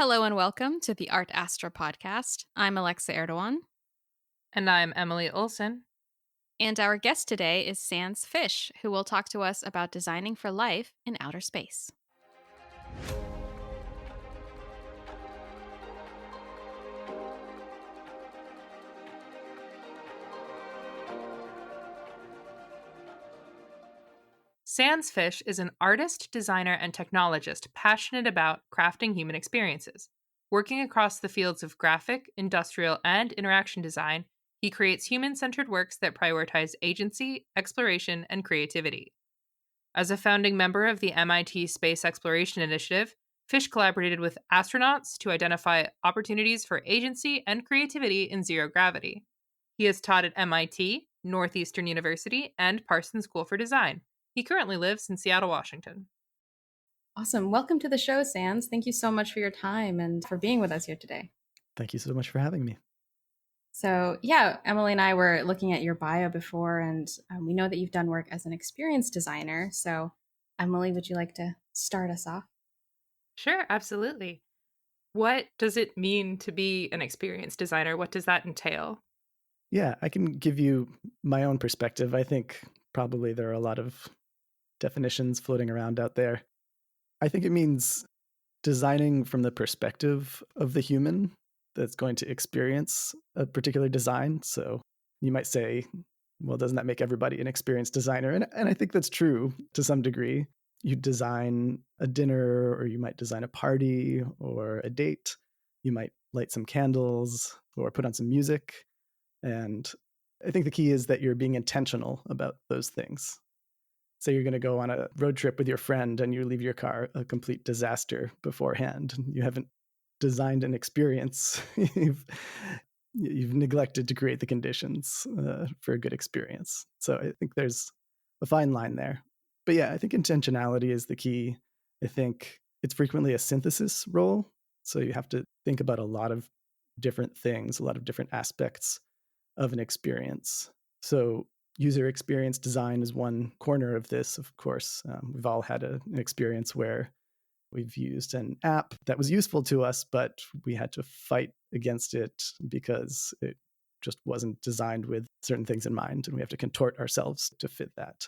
Hello and welcome to the Art Astra podcast. I'm Alexa Erdogan, And I'm Emily Olson. and our guest today is Sans Fish, who will talk to us about designing for life in outer space. Sans Fish is an artist, designer, and technologist passionate about crafting human experiences. Working across the fields of graphic, industrial, and interaction design, he creates human centered works that prioritize agency, exploration, and creativity. As a founding member of the MIT Space Exploration Initiative, Fish collaborated with astronauts to identify opportunities for agency and creativity in zero gravity. He has taught at MIT, Northeastern University, and Parsons School for Design. He currently lives in Seattle, Washington. Awesome. Welcome to the show, Sans. Thank you so much for your time and for being with us here today. Thank you so much for having me. So, yeah, Emily and I were looking at your bio before, and we know that you've done work as an experience designer. So, Emily, would you like to start us off? Sure, absolutely. What does it mean to be an experience designer? What does that entail? Yeah, I can give you my own perspective. I think probably there are a lot of definitions floating around out there. I think it means designing from the perspective of the human that's going to experience a particular design. So you might say, well, doesn't that make everybody an experienced designer? And I think that's true to some degree. You design a dinner, or you might design a party or a date. You might light some candles or put on some music. And I think the key is that you're being intentional about those things. Say you're going to go on a road trip with your friend and you leave your car a complete disaster beforehand. You haven't designed an experience. you've neglected to create the conditions for a good experience. So I think there's a fine line there. But yeah, I think intentionality is the key. I think it's frequently a synthesis role. So you have to think about a lot of different things, a lot of different aspects of an experience. So user experience design is one corner of this, of course. We've all had an experience where we've used an app that was useful to us, but we had to fight against it because it just wasn't designed with certain things in mind, and we have to contort ourselves to fit that.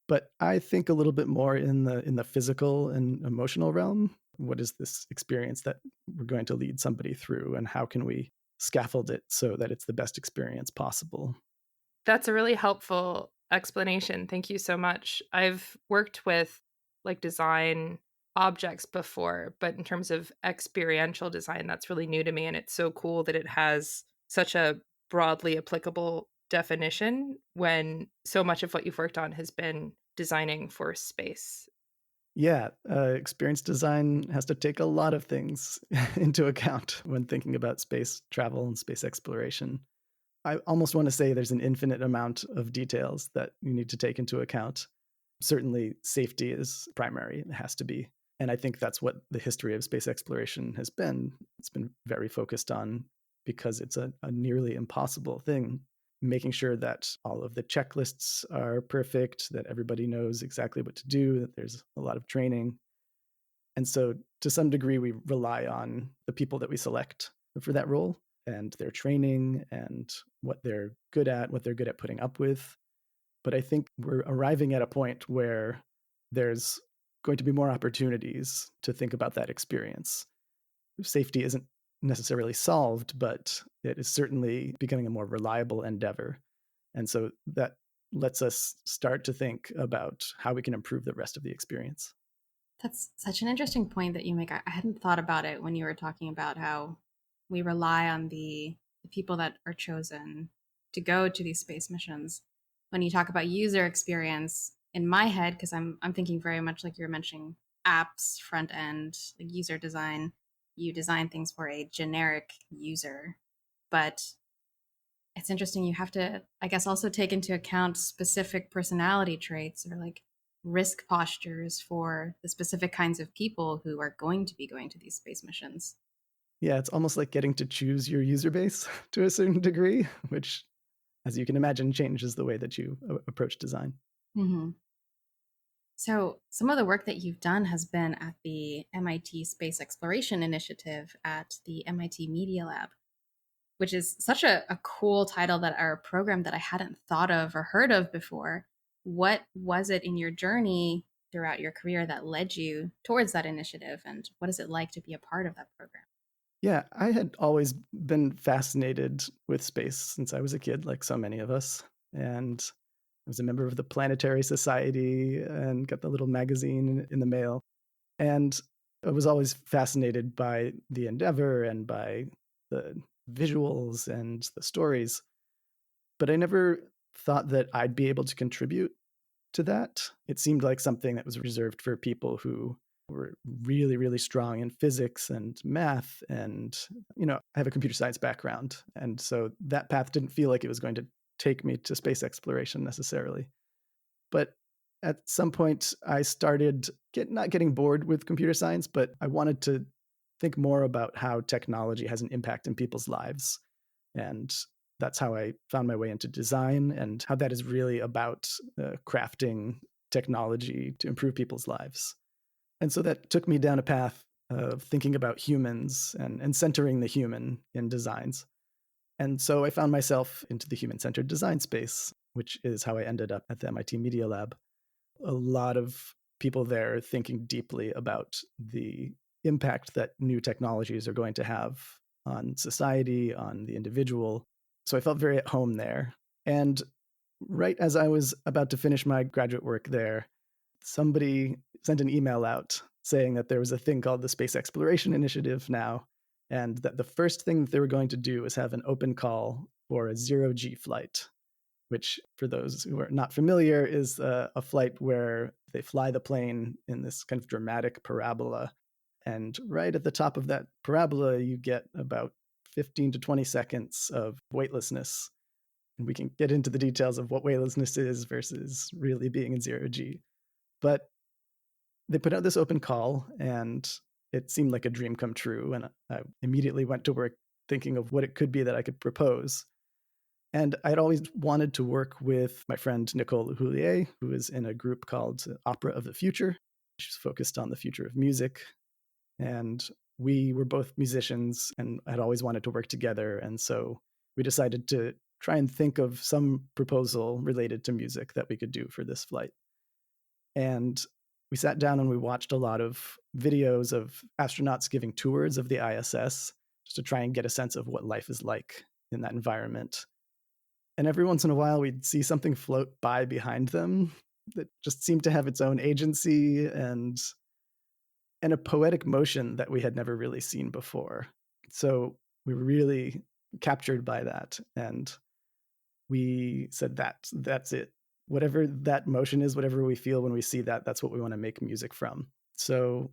But I think a little bit more in the physical and emotional realm. What is this experience that we're going to lead somebody through, and how can we scaffold it so that it's the best experience possible? That's a really helpful explanation. Thank you so much. I've worked with design objects before, but in terms of experiential design, that's really new to me. And it's so cool that it has such a broadly applicable definition when so much of what you've worked on has been designing for space. Yeah, experience design has to take a lot of things into account when thinking about space travel and space exploration. I almost want to say there's an infinite amount of details that you need to take into account. Certainly, safety is primary, it has to be. And I think that's what the history of space exploration has been. It's been very focused on because it's a nearly impossible thing, making sure that all of the checklists are perfect, that everybody knows exactly what to do, that there's a lot of training. And so, to some degree, we rely on the people that we select for that role and their training and what they're good at, what they're good at putting up with. But I think we're arriving at a point where there's going to be more opportunities to think about that experience. Safety isn't necessarily solved, but it is certainly becoming a more reliable endeavor. And so that lets us start to think about how we can improve the rest of the experience. That's such an interesting point that you make. I hadn't thought about it when you were talking about how we rely on the people that are chosen to go to these space missions. When you talk about user experience, in my head, because I'm thinking very much like you're mentioning apps, front end, like user design, you design things for a generic user. But it's interesting, you have to, I guess, also take into account specific personality traits or like risk postures for the specific kinds of people who are going to be going to these space missions. Yeah, it's almost like getting to choose your user base to a certain degree, which, as you can imagine, changes the way that you approach design. Mm-hmm. So, some of the work that you've done has been at the MIT Space Exploration Initiative at the MIT Media Lab, which is such a cool title that our program that I hadn't thought of or heard of before. What was it in your journey throughout your career that led you towards that initiative? And what is it like to be a part of that program? Yeah, I had always been fascinated with space since I was a kid, like so many of us. And I was a member of the Planetary Society and got the little magazine in the mail. And I was always fascinated by the endeavor and by the visuals and the stories. But I never thought that I'd be able to contribute to that. It seemed like something that was reserved for people who were really, really strong in physics and math. And, I have a computer science background. And so that path didn't feel like it was going to take me to space exploration necessarily. But at some point, I started not getting bored with computer science, but I wanted to think more about how technology has an impact in people's lives. And that's how I found my way into design and how that is really about crafting technology to improve people's lives. And so that took me down a path of thinking about humans and centering the human in designs. And so I found myself into the human centered design space, which is how I ended up at the MIT Media Lab. A lot of people there thinking deeply about the impact that new technologies are going to have on society, on the individual. So I felt very at home there. And right as I was about to finish my graduate work there, somebody sent an email out saying that there was a thing called the Space Exploration Initiative now, and that the first thing that they were going to do was have an open call for a zero-G flight, which, for those who are not familiar, is a flight where they fly the plane in this kind of dramatic parabola. And right at the top of that parabola, you get about 15 to 20 seconds of weightlessness. And we can get into the details of what weightlessness is versus really being in zero G. But they put out this open call, and it seemed like a dream come true. And I immediately went to work thinking of what it could be that I could propose. And I'd always wanted to work with my friend Nicole Houllier, who is in a group called Opera of the Future. She's focused on the future of music. And we were both musicians and had always wanted to work together. And so we decided to try and think of some proposal related to music that we could do for this flight. And we sat down and we watched a lot of videos of astronauts giving tours of the ISS just to try and get a sense of what life is like in that environment. And every once in a while, we'd see something float by behind them that just seemed to have its own agency and a poetic motion that we had never really seen before. So we were really captured by that. And we said, that's it. Whatever that motion is, whatever we feel when we see that, that's what we want to make music from. So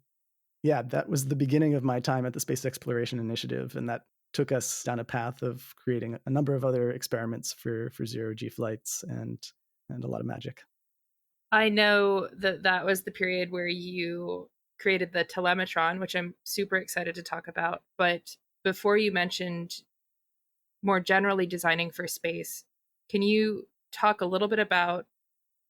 yeah, that was the beginning of my time at the Space Exploration Initiative. And that took us down a path of creating a number of other experiments for zero-G flights and a lot of magic. I know that that was the period where you created the telemetron, which I'm super excited to talk about. But before you mentioned more generally designing for space, can you talk a little bit about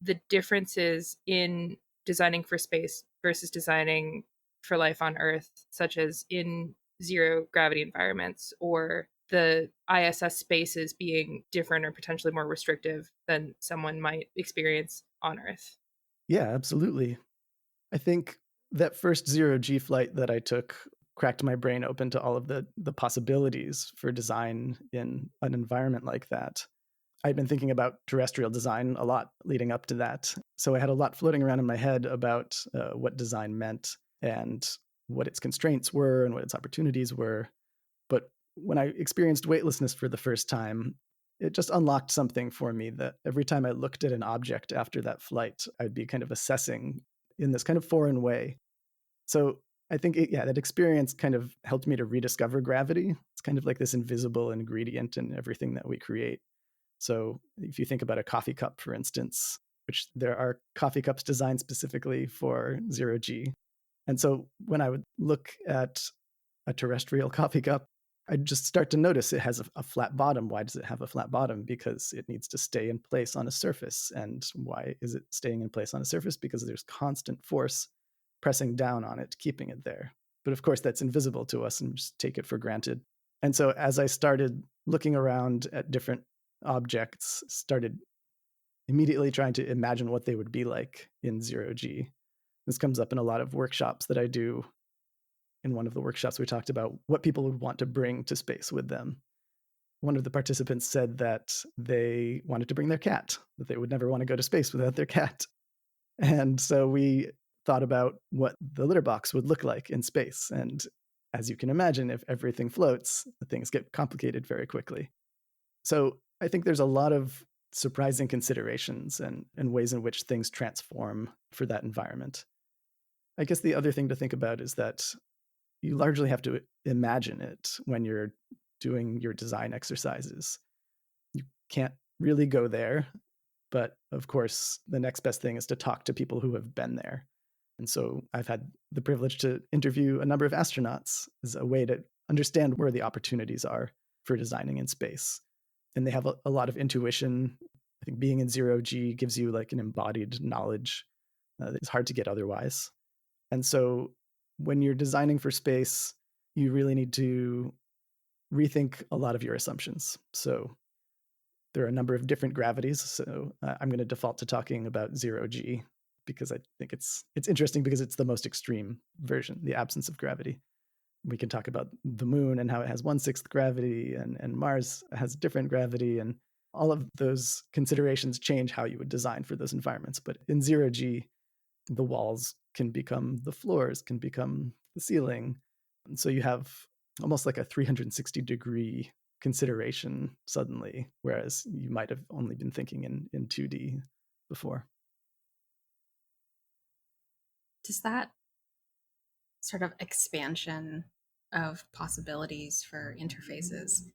the differences in designing for space versus designing for life on Earth, such as in zero gravity environments or the ISS spaces being different or potentially more restrictive than someone might experience on Earth? Yeah, absolutely. I think that first zero-G flight that I took cracked my brain open to all of the possibilities for design in an environment like that. I'd been thinking about terrestrial design a lot leading up to that. So I had a lot floating around in my head about what design meant and what its constraints were and what its opportunities were. But when I experienced weightlessness for the first time, it just unlocked something for me that every time I looked at an object after that flight, I'd be kind of assessing in this kind of foreign way. So I think, that experience kind of helped me to rediscover gravity. It's kind of like this invisible ingredient in everything that we create. So if you think about a coffee cup, for instance, which there are coffee cups designed specifically for zero-G. And so when I would look at a terrestrial coffee cup, I just start to notice it has a flat bottom. Why does it have a flat bottom? Because it needs to stay in place on a surface. And why is it staying in place on a surface? Because there's constant force pressing down on it, keeping it there. But of course, that's invisible to us and we just take it for granted. And so as I started looking around at different objects, started immediately trying to imagine what they would be like in zero G. This comes up in a lot of workshops that I do. In one of the workshops, we talked about what people would want to bring to space with them. One of the participants said that they wanted to bring their cat, that they would never want to go to space without their cat. And so we thought about what the litter box would look like in space. And as you can imagine, if everything floats, things get complicated very quickly. So I think there's a lot of surprising considerations and ways in which things transform for that environment. I guess the other thing to think about is that you largely have to imagine it when you're doing your design exercises. You can't really go there, but of course, the next best thing is to talk to people who have been there. And so I've had the privilege to interview a number of astronauts as a way to understand where the opportunities are for designing in space. And they have a lot of intuition. I think being in zero G gives you like an embodied knowledge that's hard to get otherwise. And so when you're designing for space, you really need to rethink a lot of your assumptions. So there are a number of different gravities. So I'm going to default to talking about zero G because I think it's interesting because it's the most extreme version, the absence of gravity. We can talk about the moon and how it has 1/6 gravity, and Mars has different gravity, and all of those considerations change how you would design for those environments. But in zero G, the walls can become the floors, can become the ceiling. And so you have almost like a 360-degree consideration suddenly, whereas you might have only been thinking in 2D before. Does that sort of expansion of possibilities for interfaces,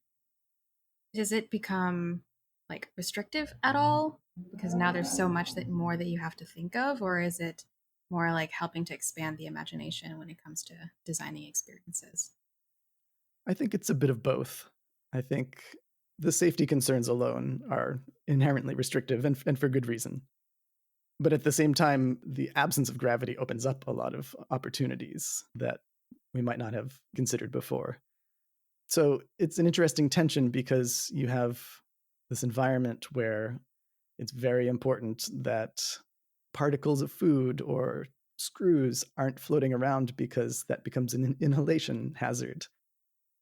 does it become like restrictive at all? Because now there's so much more that you have to think of, or is it more like helping to expand the imagination when it comes to designing experiences? I think it's a bit of both. I think the safety concerns alone are inherently restrictive and for good reason. But at the same time, the absence of gravity opens up a lot of opportunities that we might not have considered before. So it's an interesting tension because you have this environment where it's very important that particles of food or screws aren't floating around because that becomes an inhalation hazard.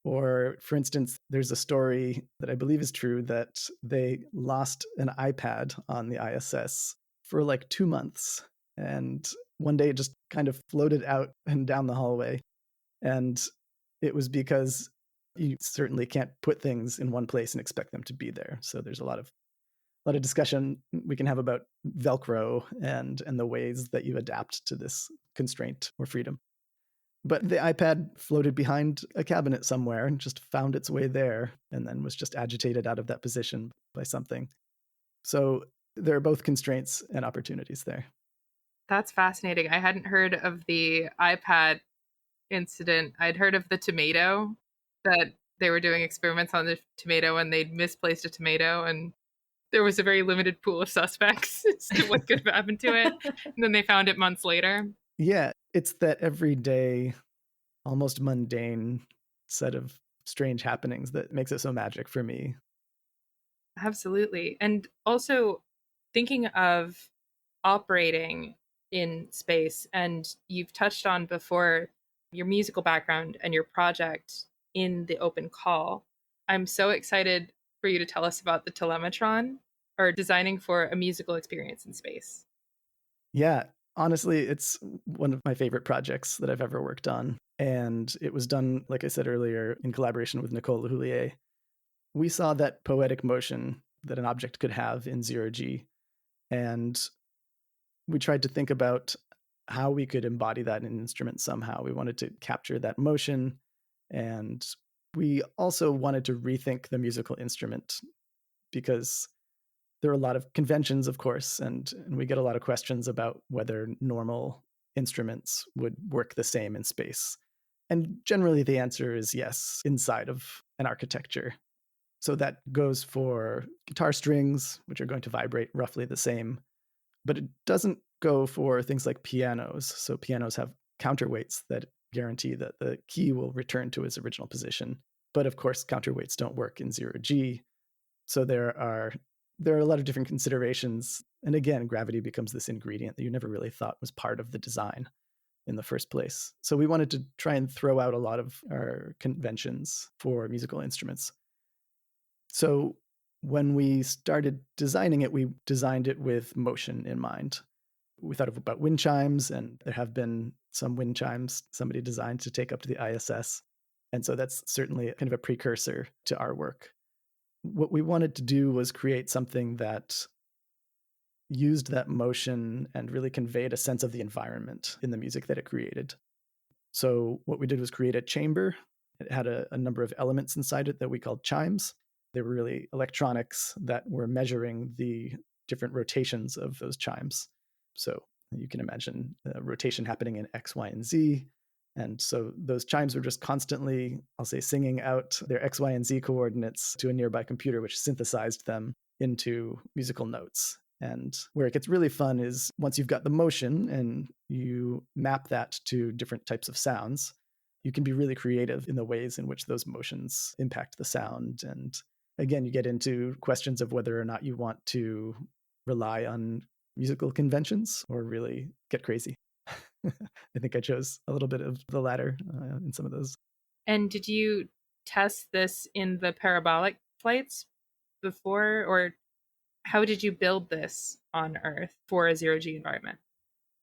Or, for instance, there's a story that I believe is true that they lost an iPad on the ISS for like 2 months. And one day it just kind of floated out and down the hallway. And it was because you certainly can't put things in one place and expect them to be there. So there's a lot of discussion we can have about Velcro and the ways that you adapt to this constraint or freedom. But the iPad floated behind a cabinet somewhere and just found its way there and then was just agitated out of that position by something. So there are both constraints and opportunities there. That's fascinating. I hadn't heard of the iPad incident. I'd heard of the tomato, that they were doing experiments on the tomato and they'd misplaced a tomato, and there was a very limited pool of suspects as to what could have happened to it. And then they found it months later. Yeah, it's that everyday, almost mundane set of strange happenings that makes it so magic for me. Absolutely. And also thinking of operating in space, and you've touched on before your musical background and your project in the open call. I'm so excited for you to tell us about the Telemetron, or designing for a musical experience in space. Yeah, honestly, it's one of my favorite projects that I've ever worked on. And it was done, like I said earlier, in collaboration with Nicole Lehoulier. We saw that poetic motion that an object could have in zero G. And we tried to think about how we could embody that in an instrument somehow. We wanted to capture that motion. And we also wanted to rethink the musical instrument because there are a lot of conventions, of course, and we get a lot of questions about whether normal instruments would work the same in space. And generally, the answer is yes, inside of an architecture. So that goes for guitar strings, which are going to vibrate roughly the same, but it doesn't go for things like pianos. So pianos have counterweights that guarantee that the key will return to its original position. But of course, counterweights don't work in 0G. So there are a lot of different considerations. And again, gravity becomes this ingredient that you never really thought was part of the design in the first place. So we wanted to try and throw out a lot of our conventions for musical instruments. So when we started designing it, we designed it with motion in mind. We thought about wind chimes, and there have been some wind chimes somebody designed to take up to the ISS. And so that's certainly kind of a precursor to our work. What we wanted to do was create something that used that motion and really conveyed a sense of the environment in the music that it created. So what we did was create a chamber. It had a number of elements inside it that we called chimes. They were really electronics that were measuring the different rotations of those chimes. So you can imagine a rotation happening in X, Y, and Z. And so those chimes were just constantly, I'll say, singing out their X, Y, and Z coordinates to a nearby computer, which synthesized them into musical notes. And where it gets really fun is once you've got the motion and you map that to different types of sounds, you can be really creative in the ways in which those motions impact the sound. And again, you get into questions of whether or not you want to rely on musical conventions or really get crazy. I think I chose a little bit of the latter in some of those. And did you test this in the parabolic flights before, or how did you build this on Earth for a 0G environment?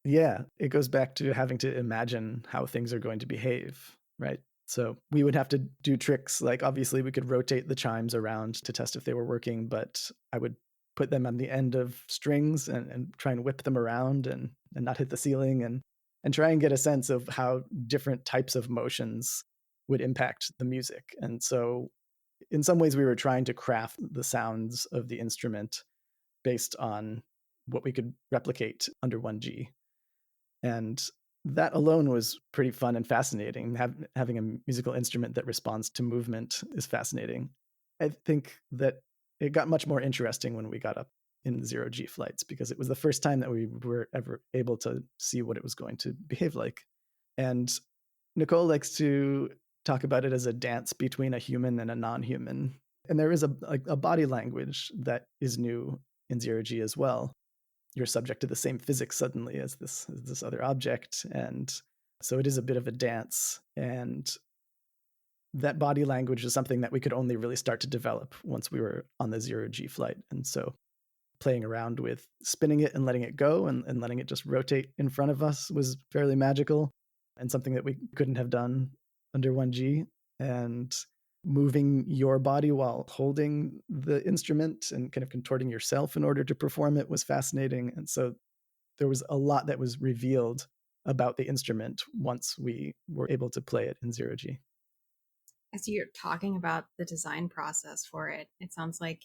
Yeah, it goes back to having to imagine how things are going to behave, right? So we would have to do tricks like obviously we could rotate the chimes around to test if they were working, but I would put them on the end of strings and try and whip them around and not hit the ceiling and try and get a sense of how different types of motions would impact the music. And so in some ways we were trying to craft the sounds of the instrument based on what we could replicate under 1G. And that alone was pretty fun and fascinating. Having a musical instrument that responds to movement is fascinating. I think that it got much more interesting when we got up in 0G flights because it was the first time that we were ever able to see what it was going to behave like. And Nicole likes to talk about it as a dance between a human and a non-human. And there is a body language that is new in 0G as well. You're subject to the same physics suddenly as this other object. And so it is a bit of a dance. And that body language is something that we could only really start to develop once we were on the 0G flight. And so playing around with spinning it and letting it go and letting it just rotate in front of us was fairly magical and something that we couldn't have done under 1G. And moving your body while holding the instrument and kind of contorting yourself in order to perform it was fascinating. And so there was a lot that was revealed about the instrument once we were able to play it in 0G. As you're talking about the design process for it, it sounds like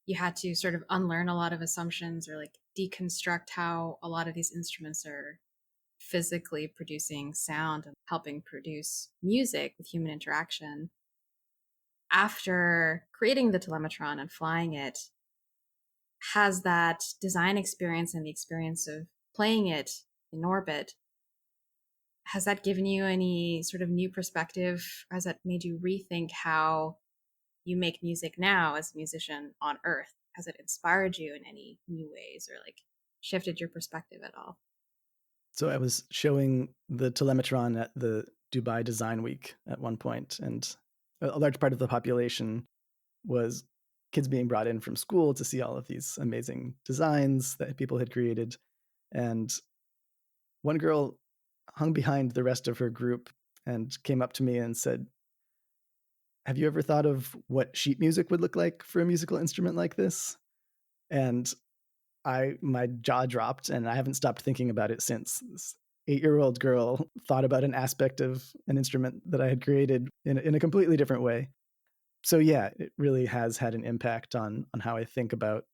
you had to sort of unlearn a lot of assumptions or like deconstruct how a lot of these instruments are physically producing sound and helping produce music with human interaction. After creating the telemetron and flying it, has that design experience and the experience of playing it in orbit, has that given you any sort of new perspective? Has that made you rethink how you make music now as a musician on Earth? Has it inspired you in any new ways or like shifted your perspective at all? So I was showing the telemetron at the Dubai Design Week at one point, and a large part of the population was kids being brought in from school to see all of these amazing designs that people had created. And one girl hung behind the rest of her group and came up to me and said, "Have you ever thought of what sheet music would look like for a musical instrument like this?" And my jaw dropped, and I haven't stopped thinking about it since. This 8-year-old girl thought about an aspect of an instrument that I had created in a completely different way. So yeah, it really has had an impact on how I think about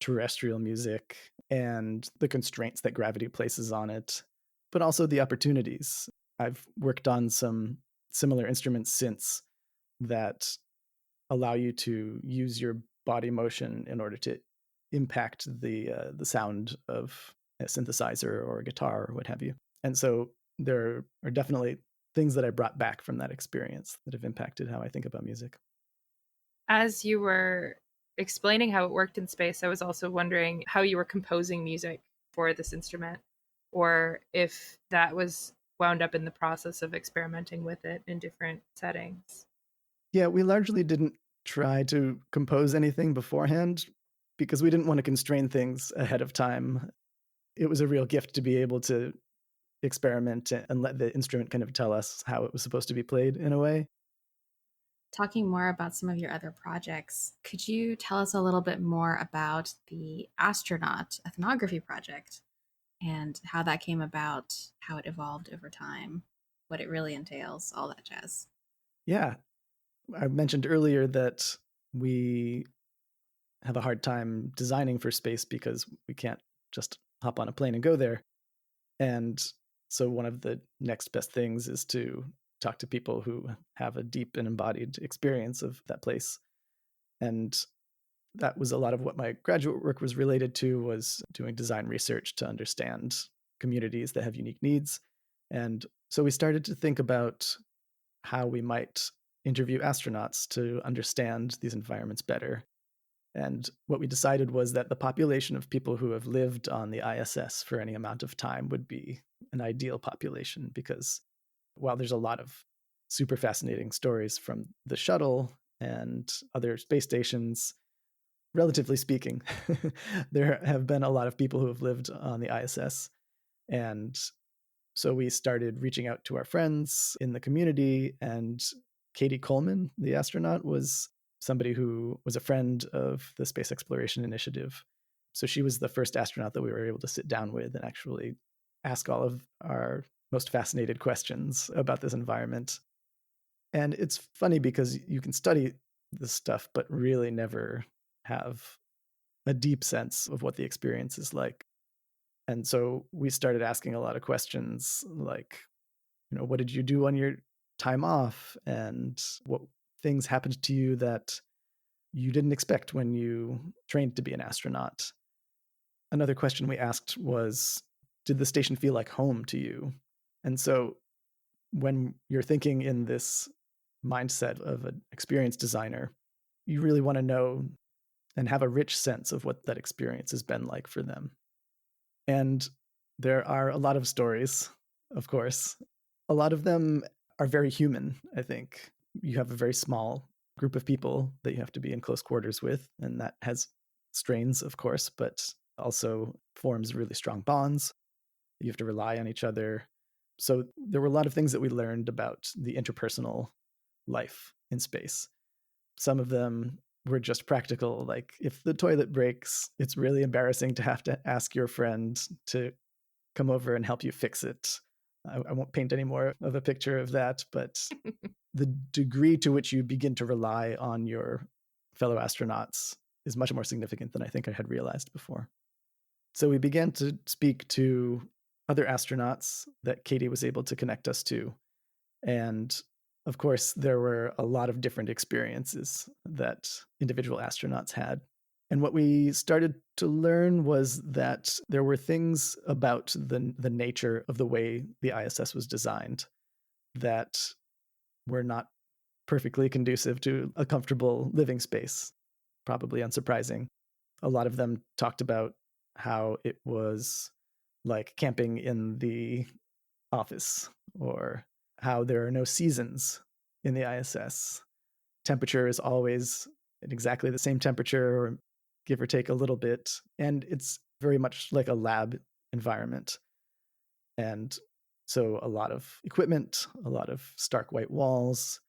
terrestrial music and the constraints that gravity places on it, but also the opportunities. I've worked on some similar instruments since that allow you to use your body motion in order to impact the sound of a synthesizer or a guitar or what have you. And so there are definitely things that I brought back from that experience that have impacted how I think about music. As you were explaining how it worked in space, I was also wondering how you were composing music for this instrument, or if that was wound up in the process of experimenting with it in different settings. Yeah, we largely didn't try to compose anything beforehand because we didn't want to constrain things ahead of time. It was a real gift to be able to experiment and let the instrument kind of tell us how it was supposed to be played in a way. Talking more about some of your other projects, could you tell us a little bit more about the astronaut ethnography project and how that came about, how it evolved over time, what it really entails, all that jazz? Yeah, I mentioned earlier that we have a hard time designing for space because we can't just hop on a plane and go there. And so one of the next best things is to talk to people who have a deep and embodied experience of that place. And that was a lot of what my graduate work was related to, was doing design research to understand communities that have unique needs. And so we started to think about how we might interview astronauts to understand these environments better. And what we decided was that the population of people who have lived on the ISS for any amount of time would be an ideal population, because while there's a lot of super fascinating stories from the shuttle and other space stations, relatively speaking, there have been a lot of people who have lived on the ISS. And so we started reaching out to our friends in the community, and Katie Coleman, the astronaut, was somebody who was a friend of the Space Exploration Initiative. So she was the first astronaut that we were able to sit down with and actually ask all of our most fascinated questions about this environment. And it's funny because you can study this stuff, but really never have a deep sense of what the experience is like. And so we started asking a lot of questions like, what did you do on your time off? And what things happened to you that you didn't expect when you trained to be an astronaut? Another question we asked was, did the station feel like home to you? And so when you're thinking in this mindset of an experienced designer, you really want to know and have a rich sense of what that experience has been like for them. And there are a lot of stories, of course. A lot of them are very human, I think. You have a very small group of people that you have to be in close quarters with, and that has strains, of course, but also forms really strong bonds. You have to rely on each other. So there were a lot of things that we learned about the interpersonal life in space. Some of them were just practical, like if the toilet breaks, it's really embarrassing to have to ask your friend to come over and help you fix it. I won't paint any more of a picture of that, but the degree to which you begin to rely on your fellow astronauts is much more significant than I think I had realized before. So we began to speak to other astronauts that Katie was able to connect us to. And of course, there were a lot of different experiences that individual astronauts had. And what we started to learn was that there were things about the nature of the way the ISS was designed that were not perfectly conducive to a comfortable living space, probably unsurprising. A lot of them talked about how it was like camping in the office, or how there are no seasons in the ISS. Temperature is always at exactly the same temperature, or give or take a little bit. And it's very much like a lab environment. And so a lot of equipment, a lot of stark white walls,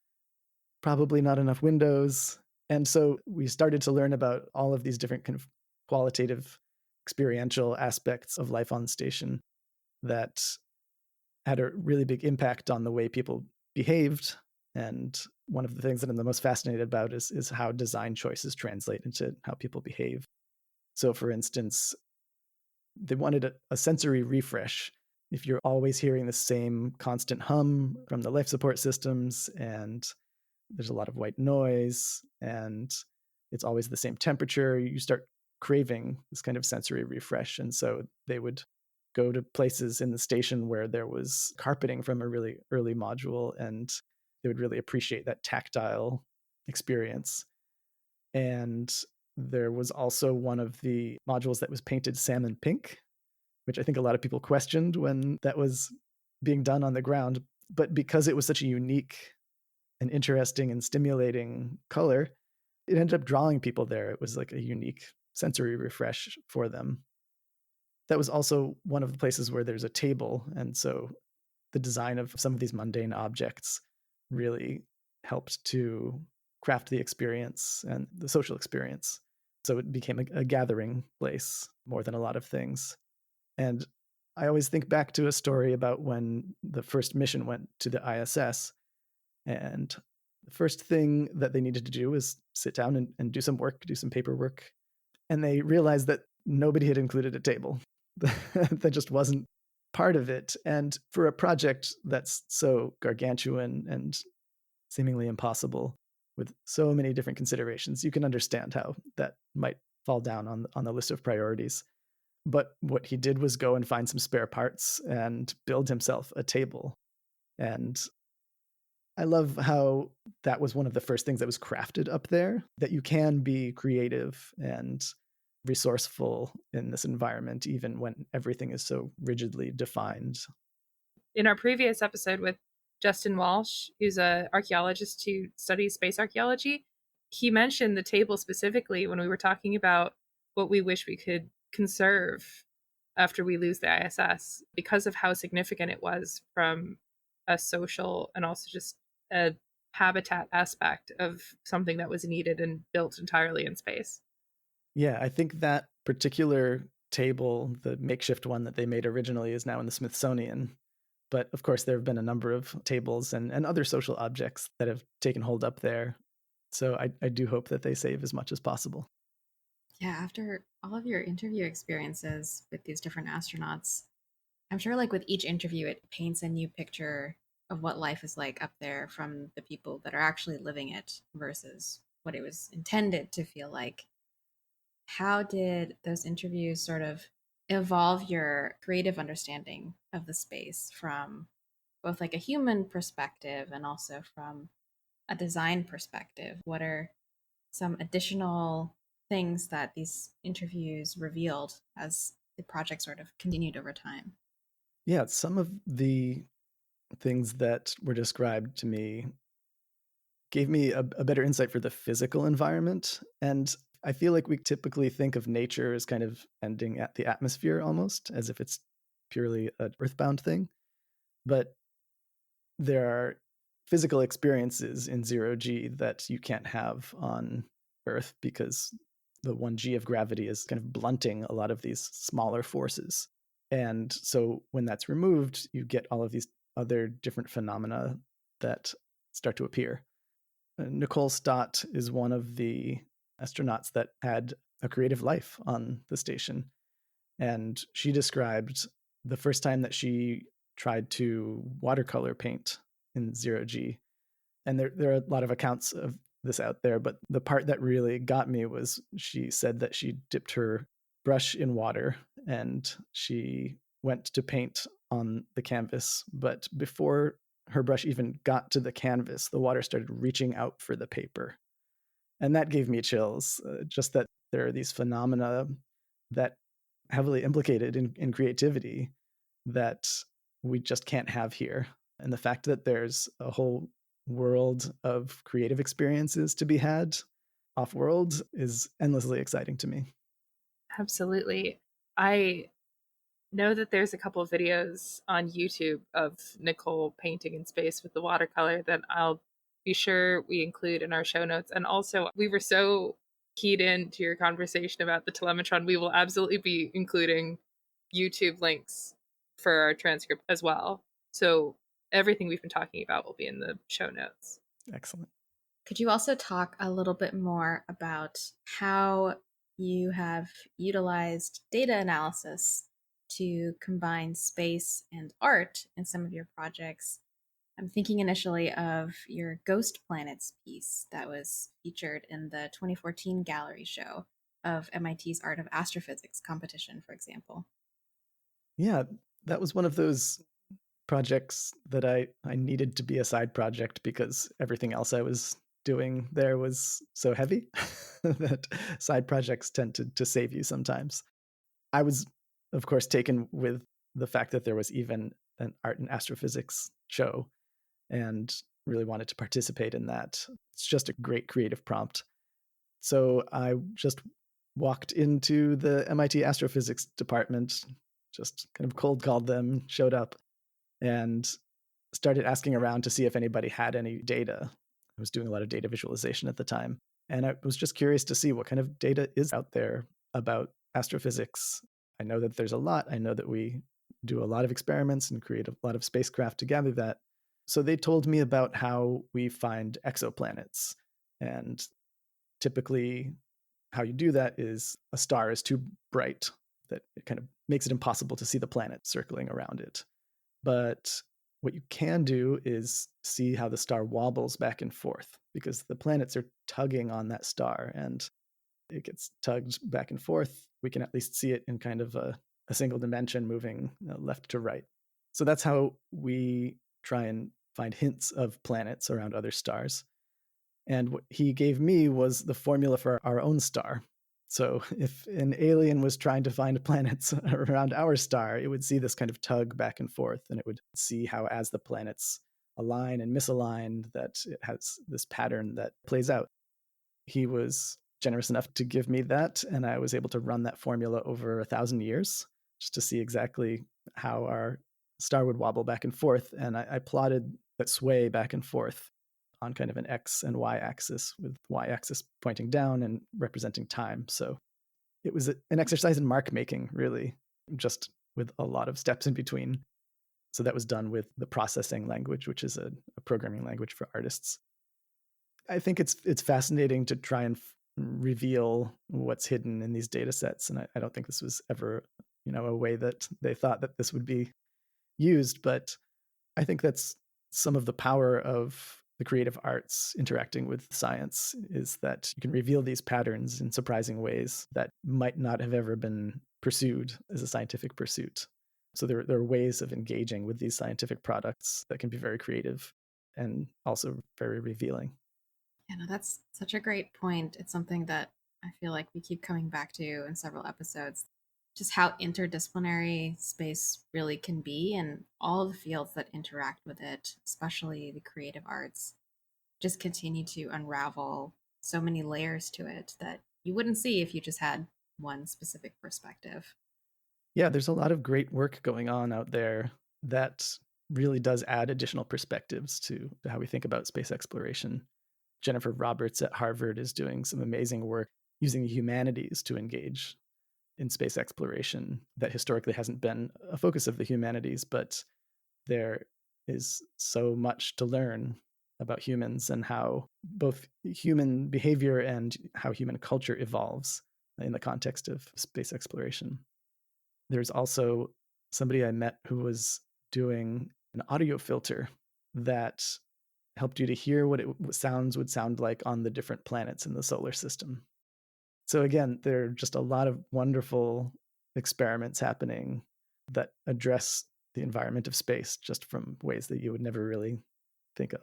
probably not enough windows. And so we started to learn about all of these different kind of qualitative, experiential aspects of life on station that had a really big impact on the way people behaved. And one of the things that I'm the most fascinated about is how design choices translate into how people behave. So, for instance, they wanted a sensory refresh if you're always hearing the same constant hum from the life support systems, and there's a lot of white noise, and it's always the same temperature, you start craving this kind of sensory refresh. And so they would go to places in the station where there was carpeting from a really early module, and they would really appreciate that tactile experience. And there was also one of the modules that was painted salmon pink, which I think a lot of people questioned when that was being done on the ground. But because it was such a unique and interesting and stimulating color, it ended up drawing people there. It was like a unique sensory refresh for them. That was also one of the places where there's a table. And so the design of some of these mundane objects really helped to craft the experience and the social experience. So it became a gathering place more than a lot of things. And I always think back to a story about when the first mission went to the ISS. And the first thing that they needed to do was sit down and do some work, do some paperwork. And they realized that nobody had included a table. That just wasn't part of it. And for a project that's so gargantuan and seemingly impossible with so many different considerations, you can understand how that might fall down on the list of priorities. But what he did was go and find some spare parts and build himself a table. And I love how that was one of the first things that was crafted up there, that you can be creative and resourceful in this environment, even when everything is so rigidly defined. In our previous episode with Justin Walsh, who's an archaeologist who studies space archaeology, he mentioned the table specifically when we were talking about what we wish we could conserve after we lose the ISS because of how significant it was from a social and also just a habitat aspect of something that was needed and built entirely in space. Yeah, I think that particular table, the makeshift one that they made originally, is now in the Smithsonian. But of course, there have been a number of tables and other social objects that have taken hold up there. So I do hope that they save as much as possible. Yeah, after all of your interview experiences with these different astronauts, I'm sure like with each interview, it paints a new picture of what life is like up there from the people that are actually living it versus what it was intended to feel like. How did those interviews sort of evolve your creative understanding of the space from both like a human perspective and also from a design perspective? What are some additional things that these interviews revealed as the project sort of continued over time? Yeah, some of the things that were described to me gave me a better insight for the physical environment. And I feel like we typically think of nature as kind of ending at the atmosphere almost, as if it's purely an earthbound thing. But there are physical experiences in zero G that you can't have on Earth because the 1G of gravity is kind of blunting a lot of these smaller forces. And so when that's removed, you get all of these other different phenomena that start to appear. Nicole Stott is one of the astronauts that had a creative life on the station. And she described the first time that she tried to watercolor paint in zero G. And there are a lot of accounts of this out there, but the part that really got me was she said that she dipped her brush in water and she went to paint on the canvas. But before her brush even got to the canvas, the water started reaching out for the paper. And that gave me chills, just that there are these phenomena that heavily implicated in creativity that we just can't have here. And the fact that there's a whole world of creative experiences to be had off world is endlessly exciting to me. Absolutely. I know that there's a couple of videos on YouTube of Nicole painting in space with the watercolor that I'll be sure we include in our show notes. And also, we were so keyed into your conversation about the telemetron, we will absolutely be including YouTube links for our transcript as well. So everything we've been talking about will be in the show notes. Excellent. Could you also talk a little bit more about how you have utilized data analysis to combine space and art in some of your projects. I'm thinking initially of your Ghost Planets piece that was featured in the 2014 gallery show of MIT's Art of Astrophysics competition, for example. Yeah, that was one of those projects that I needed to be a side project because everything else I was doing there was so heavy that side projects tend to save you sometimes. I was, of course, taken with the fact that there was even an art and astrophysics show and really wanted to participate in that. It's just a great creative prompt. So I just walked into the MIT astrophysics department, just kind of cold called them, showed up, and started asking around to see if anybody had any data. I was doing a lot of data visualization at the time. And I was just curious to see what kind of data is out there about astrophysics. I know that there's a lot. I know that we do a lot of experiments and create a lot of spacecraft to gather that. So they told me about how we find exoplanets. And typically, how you do that is a star is too bright that it kind of makes it impossible to see the planet circling around it. But what you can do is see how the star wobbles back and forth because the planets are tugging on that star and it gets tugged back and forth. We can at least see it in kind of a single dimension moving left to right. So that's how we try and find hints of planets around other stars. And what he gave me was the formula for our own star. So if an alien was trying to find planets around our star, it would see this kind of tug back and forth, and it would see how as the planets align and misalign, that it has this pattern that plays out. He was generous enough to give me that, and I was able to run that formula over 1,000 years just to see exactly how our star would wobble back and forth. And I plotted that sway back and forth on kind of an X and Y axis, with Y axis pointing down and representing time. So it was an exercise in mark making, really, just with a lot of steps in between. So that was done with the processing language, which is a programming language for artists. I think it's fascinating to try and reveal what's hidden in these data sets. And I don't think this was ever, a way that they thought that this would be used, but I think that's some of the power of the creative arts interacting with science, is that you can reveal these patterns in surprising ways that might not have ever been pursued as a scientific pursuit. So there are ways of engaging with these scientific products that can be very creative and also very revealing. Yeah, no, that's such a great point. It's something that I feel like we keep coming back to in several episodes. Just how interdisciplinary space really can be, and all of the fields that interact with it, especially the creative arts, just continue to unravel so many layers to it that you wouldn't see if you just had one specific perspective. Yeah, there's a lot of great work going on out there that really does add additional perspectives to how we think about space exploration. Jennifer Roberts at Harvard is doing some amazing work using the humanities to engage in space exploration that historically hasn't been a focus of the humanities, but there is so much to learn about humans and how both human behavior and how human culture evolves in the context of space exploration. There's also somebody I met who was doing an audio filter that helped you to hear what sounds would sound like on the different planets in the solar system. So again, there are just a lot of wonderful experiments happening that address the environment of space just from ways that you would never really think of.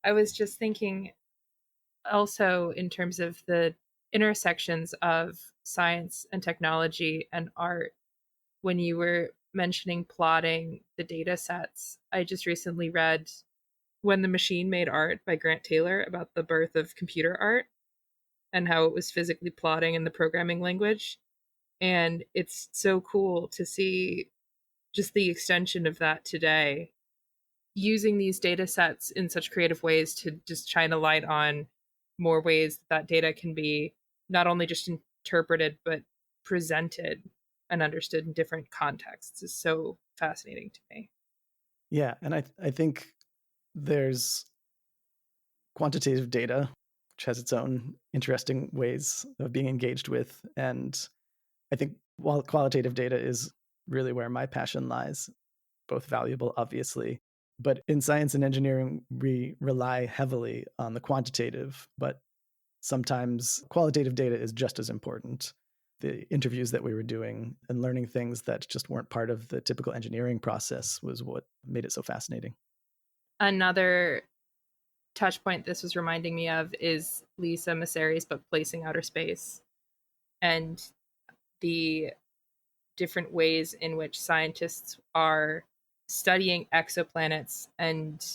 I was just thinking also in terms of the intersections of science and technology and art. When you were mentioning plotting the data sets, I just recently read When the Machine Made Art by Grant Taylor about the birth of computer art and how it was physically plotting in the programming language. And it's so cool to see just the extension of that today, using these data sets in such creative ways to just shine a light on more ways that data can be not only just interpreted, but presented and understood in different contexts is so fascinating to me. Yeah, and I think there's quantitative data, which has its own interesting ways of being engaged with. And I think while qualitative data is really where my passion lies. Both valuable, obviously. But in science and engineering, we rely heavily on the quantitative, but sometimes qualitative data is just as important. The interviews that we were doing and learning things that just weren't part of the typical engineering process was what made it so fascinating. Another touch point this was reminding me of is Lisa Messeri's book, Placing Outer Space, and the different ways in which scientists are studying exoplanets and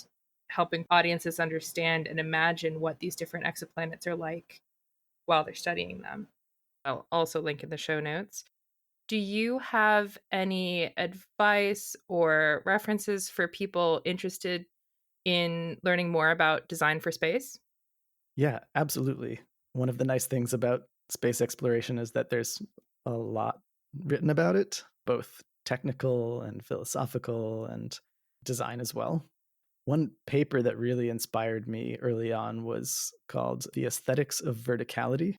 helping audiences understand and imagine what these different exoplanets are like while they're studying them. I'll also link in the show notes. Do you have any advice or references for people interested in learning more about design for space? Yeah, absolutely. One of the nice things about space exploration is that there's a lot written about it, both technical and philosophical and design as well. One paper that really inspired me early on was called The Aesthetics of Verticality,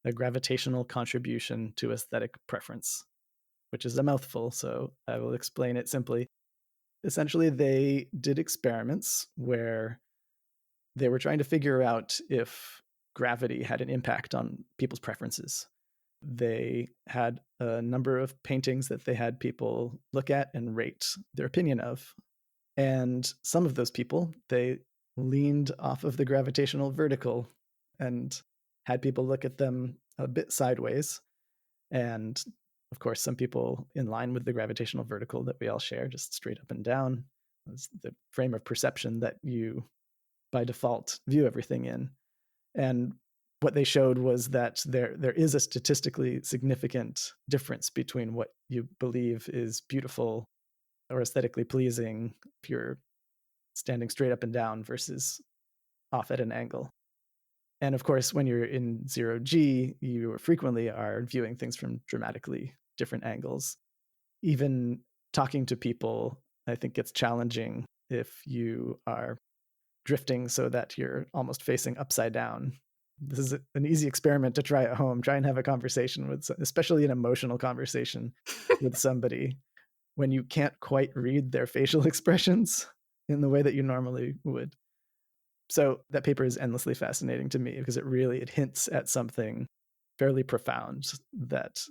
a gravitational contribution to aesthetic preference, which is a mouthful, so I will explain it simply. Essentially, they did experiments where they were trying to figure out if gravity had an impact on people's preferences. They had a number of paintings that they had people look at and rate their opinion of. And some of those people, they leaned off of the gravitational vertical and had people look at them a bit sideways. And of course, some people in line with the gravitational vertical that we all share, just straight up and down. It's the frame of perception that you by default view everything in. And what they showed was that there is a statistically significant difference between what you believe is beautiful or aesthetically pleasing if you're standing straight up and down versus off at an angle. And of course, when you're in 0G, you frequently are viewing things from dramatically different angles. Even talking to people, I think gets challenging if you are drifting so that you're almost facing upside down. This is an easy experiment to try at home. Try and have a conversation with, especially an emotional conversation with somebody when you can't quite read their facial expressions in the way that you normally would. So that paper is endlessly fascinating to me because it hints at something fairly profound, that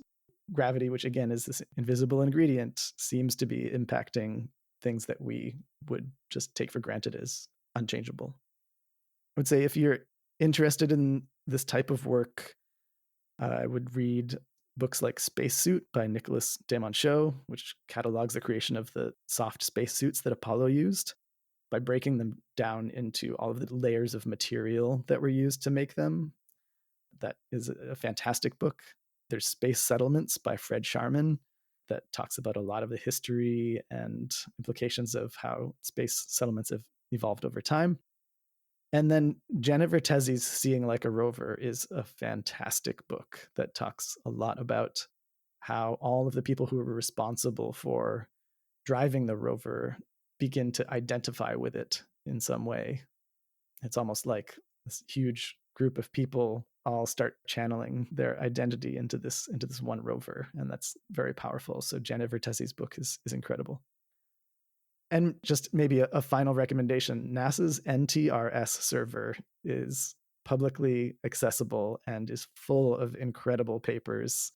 gravity, which again is this invisible ingredient, seems to be impacting things that we would just take for granted as unchangeable. I would say if you're interested in this type of work, I would read books like Spacesuit by Nicholas Desmonchaux, which catalogs the creation of the soft spacesuits that Apollo used by breaking them down into all of the layers of material that were used to make them. That is a fantastic book. There's Space Settlements by Fred Sharman that talks about a lot of the history and implications of how space settlements have evolved over time. And then Janet Vertese's Seeing Like a Rover is a fantastic book that talks a lot about how all of the people who were responsible for driving the rover begin to identify with it in some way. It's almost like this huge group of people all start channeling their identity into this one rover, and that's very powerful. So Janet Vertese's book is incredible. And just maybe a final recommendation, NASA's NTRS server is publicly accessible and is full of incredible papers,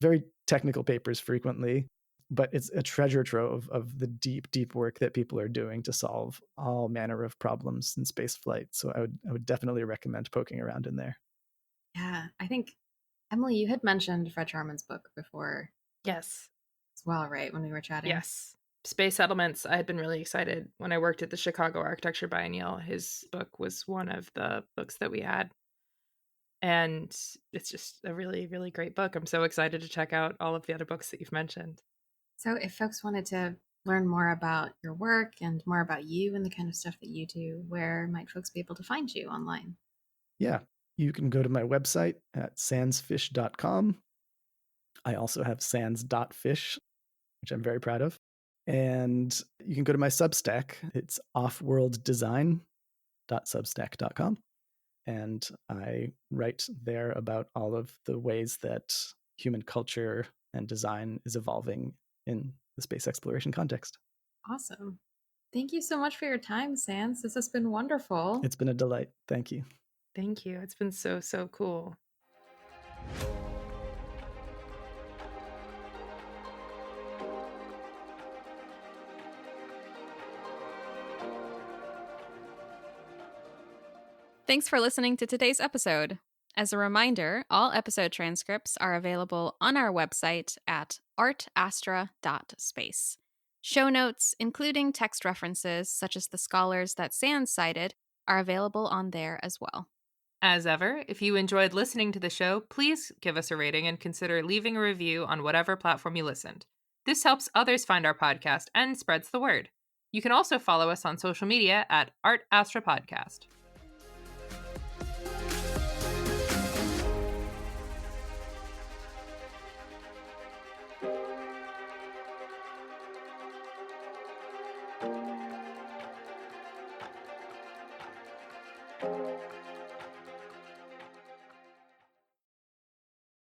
very technical papers frequently, but it's a treasure trove of the deep, deep work that people are doing to solve all manner of problems in space flight. So I would definitely recommend poking around in there. Yeah, I think, Emily, you had mentioned Fred Sharman's book before Yes. as well, right? When we were chatting. Yes. Space Settlements, I had been really excited when I worked at the Chicago Architecture Biennial. His book was one of the books that we had. And it's just a really, really great book. I'm so excited to check out all of the other books that you've mentioned. So if folks wanted to learn more about your work and more about you and the kind of stuff that you do, where might folks be able to find you online? Yeah, you can go to my website at sandsfish.com. I also have sans.fish, which I'm very proud of. And you can go to my Substack. It's offworlddesign.substack.com. And I write there about all of the ways that human culture and design is evolving in the space exploration context. Awesome. Thank you so much for your time, Sans. This has been wonderful. It's been a delight. Thank you. Thank you. It's been so, so cool. Thanks for listening to today's episode. As a reminder, all episode transcripts are available on our website at artastra.space. Show notes, including text references such as the scholars that Sans cited, are available on there as well. As ever, if you enjoyed listening to the show, please give us a rating and consider leaving a review on whatever platform you listened. This helps others find our podcast and spreads the word. You can also follow us on social media at Art Astra Podcast.